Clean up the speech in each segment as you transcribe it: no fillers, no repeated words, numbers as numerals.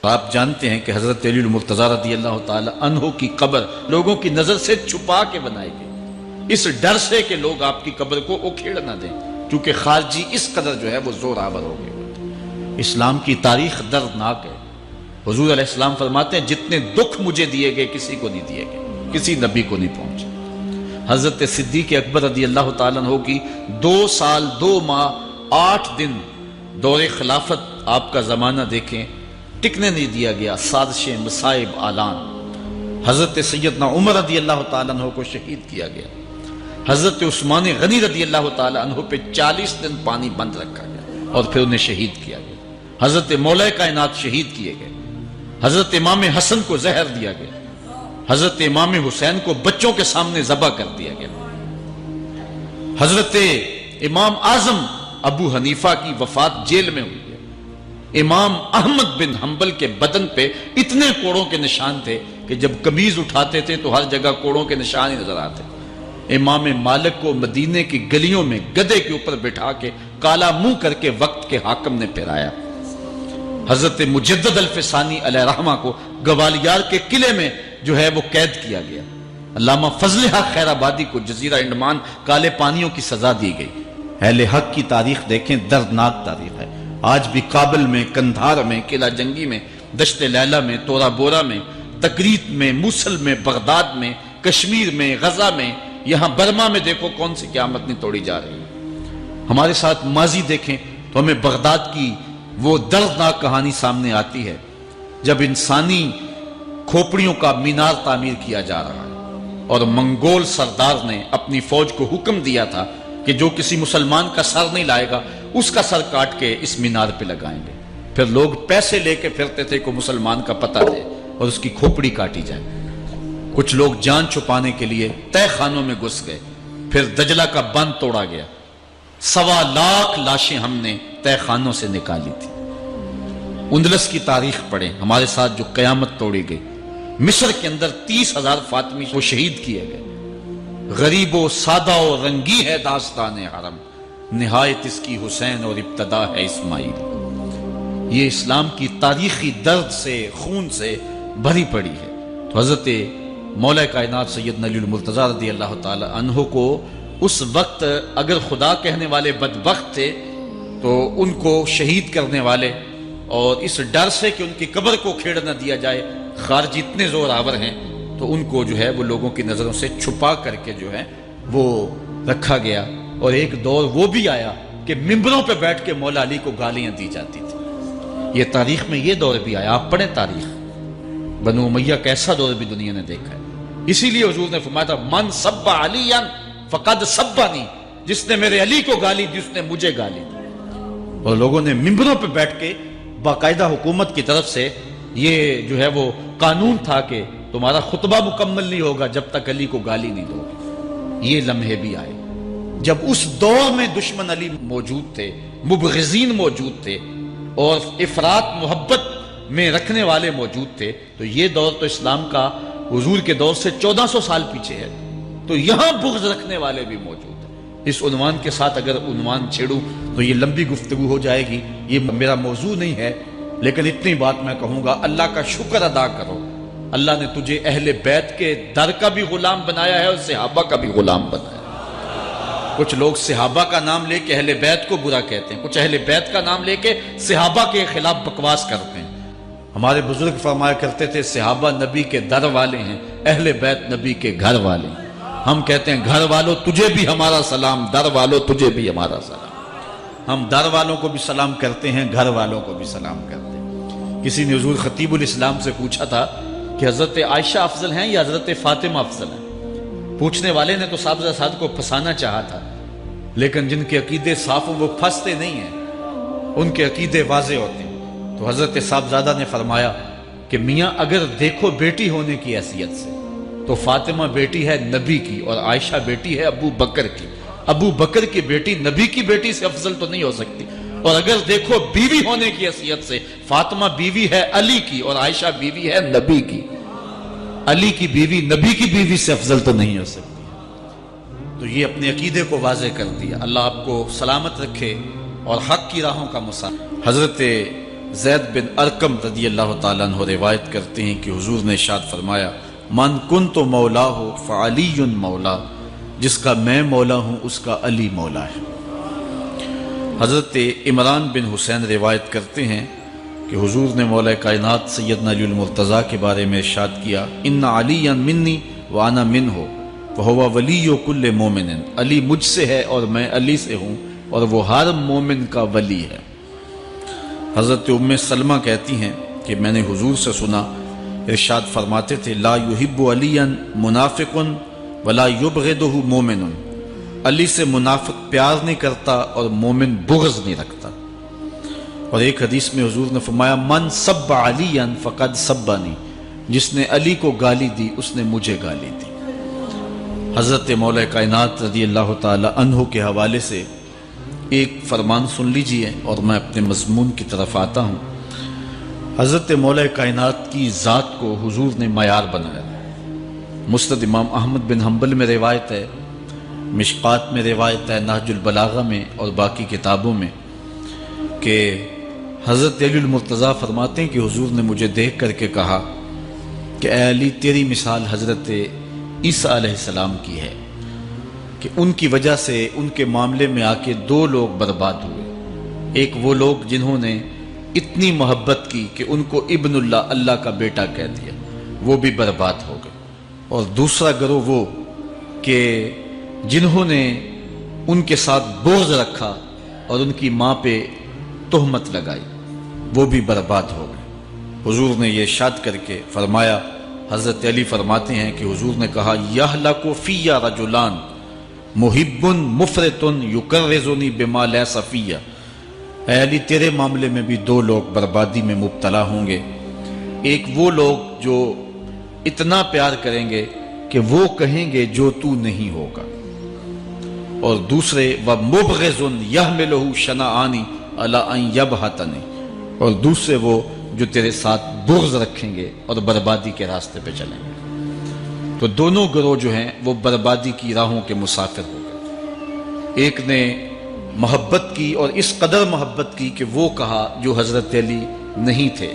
آپ جانتے ہیں کہ حضرت علی المرتضیٰ رضی اللہ تعالی عنہ کی قبر لوگوں کی نظر سے چھپا کے بنائی گئی، اس ڈر سے کہ لوگ آپ کی قبر کو اکھیڑ نہ دیں، کیونکہ خارجی اس قدر جو ہے وہ زور آور ہو گئے۔ اسلام کی تاریخ دردناک ہے۔ حضور علیہ السلام فرماتے ہیں جتنے دکھ مجھے دیے گئے کسی کو نہیں دیے گئے، کسی نبی کو نہیں پہنچے۔ حضرت صدیق اکبر رضی اللہ تعالیٰ عنہ کی 2 سال 2 ماہ 8 دن دور خلافت، آپ کا زمانہ دیکھیں، ٹکنے نہیں دیا گیا، سازشیں، مصائب، اعلان۔ حضرت سیدنا عمر رضی اللہ تعالیٰ عنہ کو شہید کیا گیا، حضرت عثمان غنی رضی اللہ تعالیٰ عنہ پہ 40 دن پانی بند رکھا گیا اور پھر انہیں شہید کیا گیا۔ حضرت مولا کائنات شہید کیے گئے، حضرت امام حسن کو زہر دیا گیا، حضرت امام حسین کو بچوں کے سامنے ذبح کر دیا گیا، حضرت امام اعظم ابو حنیفہ کی وفات جیل میں ہوئی ہے، امام احمد بن حنبل کے بدن پہ اتنے کوڑوں کے نشان تھے کہ جب قمیض اٹھاتے تھے تو ہر جگہ کوڑوں کے نشان ہی نظر آتے تھے۔ امام مالک کو مدینے کی گلیوں میں گدھے کے اوپر بٹھا کے کالا منہ کر کے وقت کے حاکم نے پھرایا۔ حضرت مجدد الفسانی علیہ رحمہ کو گوالیار کے قلعے میں جو ہے وہ قید کیا گیا۔ علامہ فضل حق خیر آبادی کو جزیرہ انڈمان کالے پانیوں کی سزا دی گئی۔ اہل حق کی تاریخ دیکھیں، دردناک تاریخ ہے۔ آج بھی کابل میں، کندھار میں، قلعہ جنگی میں، دشت لیلہ میں، تورا بورا میں، تکریت میں، موصل میں، بغداد میں، کشمیر میں، غزہ میں، یہاں برما میں دیکھو کون سی قیامت نہیں توڑی جا رہی ہے۔ ہمارے ساتھ ماضی دیکھیں تو ہمیں بغداد کی وہ دردناک کہانی سامنے آتی ہے جب انسانی کھوپڑیوں کا مینار تعمیر کیا جا رہا ہے اور منگول سردار نے اپنی فوج کو حکم دیا تھا کہ جو کسی مسلمان کا سر نہیں لائے گا اس کا سر کاٹ کے اس مینار پہ لگائیں گے۔ پھر لوگ پیسے لے کے پھرتے تھے کہ مسلمان کا پتہ دے اور اس کی کھوپڑی کاٹی جائے۔ کچھ لوگ جان چھپانے کے لیے تہہ خانوں میں گھس گئے، پھر دجلہ کا بند توڑا گیا، 1.25 لاکھ لاشیں ہم نے تہہ خانوں سے نکالی تھی۔ اندلس کی تاریخ پڑھیں، ہمارے ساتھ جو قیامت توڑی گئی۔ مصر کے اندر 30,000 فاطمی کو شہید کیے گئے۔ غریب و سادہ و رنگی ہے داستان حرم، نہایت اس کی حسین اور ابتدا ہے اسماعیل۔ یہ اسلام کی تاریخی درد سے، خون سے بھری پڑی ہے۔ تو حضرت مولا کائنات سیدنا علی المرتضیٰ رضی اللہ تعالی عنہ کو اس وقت اگر خدا کہنے والے بدبخت تھے تو ان کو شہید کرنے والے اور اس ڈر سے کہ ان کی قبر کو کھیڑ نہ دیا جائے خارجی اتنے زور آور ہیں تو ان کو جو ہے وہ لوگوں کی نظروں سے چھپا کر کے جو ہے وہ رکھا گیا۔ اور ایک دور وہ بھی آیا کہ ممبروں پہ بیٹھ کے مولا علی کو گالیاں دی جاتی تھی۔ یہ تاریخ میں یہ دور بھی آیا، آپ پڑھیں تاریخ، بنو امیہ کا ایسا دور بھی دنیا نے دیکھا ہے۔ اسی لیے حضور نے فرمایا تھا من سب علی فقد سبنی، جس نے میرے علی کو گالی دی اس نے مجھے گالی دی۔ اور لوگوں نے ممبروں پہ بیٹھ کے باقاعدہ حکومت کی طرف سے یہ جو ہے وہ قانون تھا کہ تمہارا خطبہ مکمل نہیں ہوگا جب تک علی کو گالی نہیں دو گے۔ یہ لمحے بھی آئے جب اس دور میں دشمن علی موجود تھے، مبغضین موجود تھے اور افراط محبت میں رکھنے والے موجود تھے۔ تو یہ دور تو اسلام کا حضور کے دور سے 1400 سال پیچھے ہے، تو یہاں بغض رکھنے والے بھی موجود ہیں۔ اس عنوان کے ساتھ اگر عنوان چھیڑوں تو یہ لمبی گفتگو ہو جائے گی، یہ میرا موضوع نہیں ہے، لیکن اتنی بات میں کہوں گا، اللہ کا شکر ادا کرو، اللہ نے تجھے اہل بیت کے در کا بھی غلام بنایا ہے اور صحابہ کا بھی غلام بنایا ہے۔ کچھ لوگ صحابہ کا نام لے کے اہل بیت کو برا کہتے ہیں، کچھ اہل بیت کا نام لے کے صحابہ کے خلاف بکواس کرتے ہیں۔ ہمارے بزرگ فرمایا کرتے تھے صحابہ نبی کے در والے ہیں، اہل بیت نبی کے گھر والے ہیں۔ ہم کہتے ہیں گھر والوں تجھے بھی ہمارا سلام، در والوں تجھے بھی ہمارا سلام۔ ہم در والوں کو بھی سلام کرتے ہیں، گھر والوں کو بھی سلام کرتے ہیں۔ کسی نے حضور خطیب الاسلام سے پوچھا تھا کہ حضرت عائشہ افضل ہیں یا حضرت فاطمہ افضل ہیں؟ پوچھنے والے نے تو صاحبزادہ کو پھنسانا چاہا تھا، لیکن جن کے عقیدے صاف وہ پھنستے نہیں ہیں، ان کے عقیدے واضح ہوتے ہیں۔ تو حضرت صاحبزادہ نے فرمایا کہ میاں اگر دیکھو بیٹی ہونے کی حیثیت سے تو فاطمہ بیٹی ہے نبی کی اور عائشہ بیٹی ہے ابو بکر کی۔ ابو بکر کی بیٹی نبی کی بیٹی سے افضل تو نہیں ہو سکتی۔ اور اگر دیکھو بیوی ہونے کی حیثیت سے فاطمہ بیوی ہے علی کی اور عائشہ بیوی ہے نبی کی۔ علی کی بیوی نبی کی بیوی سے افضل تو نہیں ہو سکتی۔ تو یہ اپنے عقیدے کو واضح کر دیا۔ اللہ آپ کو سلامت رکھے اور حق کی راہوں کا مسافر۔ حضرت زید بن ارقم رضی اللہ تعالیٰ عنہ روایت کرتے ہیں کہ حضور نے ارشاد فرمایا من کنت مولا ہو فعلی مولا، جس کا میں مولا ہوں اس کا علی مولا ہے۔ حضرت عمران بن حسین روایت کرتے ہیں کہ حضور نے مولا کائنات سیدنا علی المرتضیٰ کے بارے میں ارشاد کیا ان علی منی وانا منہ وہو ولی کل مومن، علی مجھ سے ہے اور میں علی سے ہوں اور وہ ہر مومن کا ولی ہے۔ حضرت ام سلمہ کہتی ہیں کہ میں نے حضور سے سنا ارشاد فرماتے تھے لا یحب علی منافق ولا یبغضہ مومن، علی سے منافق پیار نہیں کرتا اور مومن بغض نہیں رکھتا۔ اور ایک حدیث میں حضور نے فرمایا من سب علی فقد سبنی، جس نے علی کو گالی دی اس نے مجھے گالی دی۔ حضرت مولا کائنات رضی اللہ تعالی عنہ کے حوالے سے ایک فرمان سن لیجئے اور میں اپنے مضمون کی طرف آتا ہوں۔ حضرت مولا کائنات کی ذات کو حضور نے معیار بنایا۔ مسند امام احمد بن حنبل میں روایت ہے، مشکات میں روایت ہے، نہج البلاغہ میں اور باقی کتابوں میں کہ حضرت علی المرتضیٰ فرماتے ہیں کہ حضور نے مجھے دیکھ کر کے کہا کہ اے علی تیری مثال حضرت عیسیٰ علیہ السلام کی ہے کہ ان کی وجہ سے ان کے معاملے میں آ کے دو لوگ برباد ہوئے، ایک وہ لوگ جنہوں نے اتنی محبت کی کہ ان کو ابن اللہ، اللہ کا بیٹا کہہ دیا، وہ بھی برباد ہو گئے، اور دوسرا گروہ وہ کہ جنہوں نے ان کے ساتھ بغض رکھا اور ان کی ماں پہ تہمت لگائی، وہ بھی برباد ہو گئے۔ حضور نے یہ ارشاد کر کے فرمایا، حضرت علی فرماتے ہیں کہ حضور نے کہا یہلک فی رجلان محب مفرط یکرزنی بما لیس فی، اے علی تیرے معاملے میں بھی دو لوگ بربادی میں مبتلا ہوں گے، ایک وہ لوگ جو اتنا پیار کریں گے کہ وہ کہیں گے جو تو نہیں ہوگا، اور دوسرے ومبغض یحملہ شنآن علی ان یبہتنی، اور دوسرے وہ جو تیرے ساتھ بغض رکھیں گے اور بربادی کے راستے پہ چلیں گے۔ تو دونوں گروہ جو ہیں وہ بربادی کی راہوں کے مسافر ہو گئے۔ ایک نے محبت کی اور اس قدر محبت کی کہ وہ کہا جو حضرت علی نہیں تھے۔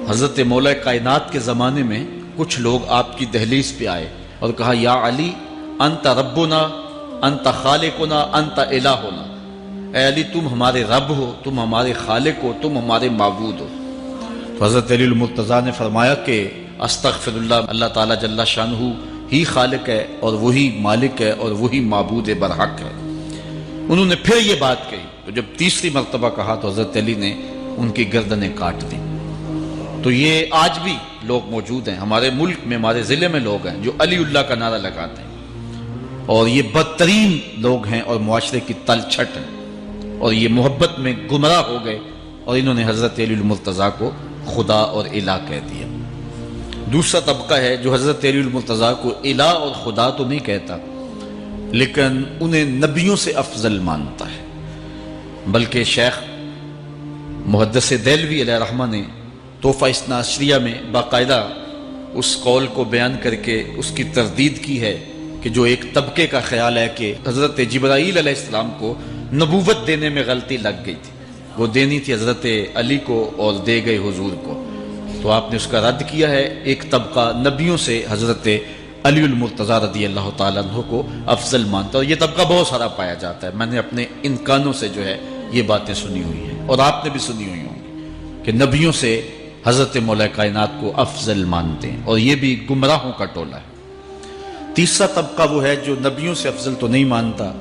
حضرت مولا کائنات کے زمانے میں کچھ لوگ آپ کی دہلیز پہ آئے اور کہا یا علی انت ربنا انت خالقنا انت الہنا، اے علی تم ہمارے رب ہو، تم ہمارے خالق ہو، تم ہمارے معبود ہو۔ تو حضرت علی المرتضیٰ نے فرمایا کہ استغفر اللہ، اللہ تعالیٰ جل شانہ ہی خالق ہے اور وہی مالک ہے اور وہی معبود برحق ہے۔ انہوں نے پھر یہ بات کہی، تو جب تیسری مرتبہ کہا تو حضرت علی نے ان کی گردنیں کاٹ دیں۔ تو یہ آج بھی لوگ موجود ہیں ہمارے ملک میں، ہمارے ضلع میں لوگ ہیں جو علی اللہ کا نعرہ لگاتے ہیں، اور یہ بدترین لوگ ہیں اور معاشرے کی تل چھٹ ہیں، اور یہ محبت میں گمراہ ہو گئے اور انہوں نے حضرت علی المرتضیٰ کو خدا اور الہ کہہ دیا۔ دوسرا طبقہ ہے جو حضرت علی المرتضیٰ کو الہ اور خدا تو نہیں کہتا، لیکن انہیں نبیوں سے افضل مانتا ہے۔ بلکہ شیخ محدث دہلوی علیہ رحمہ نے تحفہ اثنا عشریہ میں باقاعدہ اس قول کو بیان کر کے اس کی تردید کی ہے کہ جو ایک طبقے کا خیال ہے کہ حضرت جبرائیل علیہ السلام کو نبوت دینے میں غلطی لگ گئی تھی، وہ دینی تھی حضرت علی کو اور دے گئے حضور کو، تو آپ نے اس کا رد کیا ہے۔ ایک طبقہ نبیوں سے حضرت علی المرتضیٰ رضی اللہ تعالیٰ عنہ کو افضل مانتا ہے، اور یہ طبقہ بہت سارا پایا جاتا ہے۔ میں نے اپنے ان کانوں سے جو ہے یہ باتیں سنی ہوئی ہیں اور آپ نے بھی سنی ہوئی ہوں گی کہ نبیوں سے حضرت مولا کائنات کو افضل مانتے ہیں، اور یہ بھی گمراہوں کا ٹولہ ہے۔ تیسرا طبقہ وہ ہے جو نبیوں سے افضل تو نہیں مانتا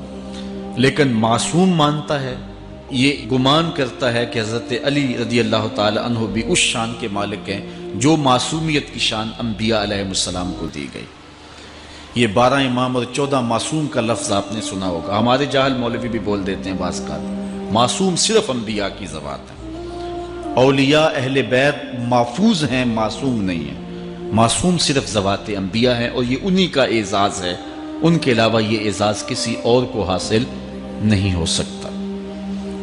لیکن معصوم مانتا ہے، یہ گمان کرتا ہے کہ حضرت علی رضی اللہ تعالی عنہ بھی اس شان کے مالک ہیں جو معصومیت کی شان انبیاء علیہ السلام کو دی گئی۔ یہ 12 امام اور 14 معصوم کا لفظ آپ نے سنا ہوگا، ہمارے جاہل مولوی بھی بول دیتے ہیں بعض کا، معصوم صرف انبیاء کی ذوات ہے۔ اولیاء اہل بیت محفوظ ہیں، معصوم نہیں ہیں۔ معصوم صرف ذوات انبیاء ہیں اور یہ انہی کا اعزاز ہے، ان کے علاوہ یہ اعزاز کسی اور کو حاصل نہیں ہو سکتا۔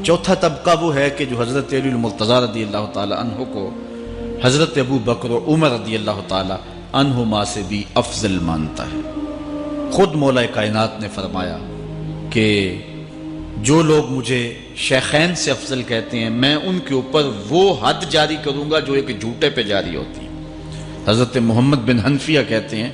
چوتھا طبقہ وہ ہے کہ جو حضرت علی المرتضیٰ رضی اللہ تعالی عنہ کو حضرت ابو بکر و عمر رضی اللہ تعالی عنہما سے بھی افضل مانتا ہے۔ خود مولا کائنات نے فرمایا کہ جو لوگ مجھے شیخین سے افضل کہتے ہیں میں ان کے اوپر وہ حد جاری کروں گا جو ایک جھوٹے پہ جاری ہوتی ہے۔ حضرت محمد بن حنفیہ کہتے ہیں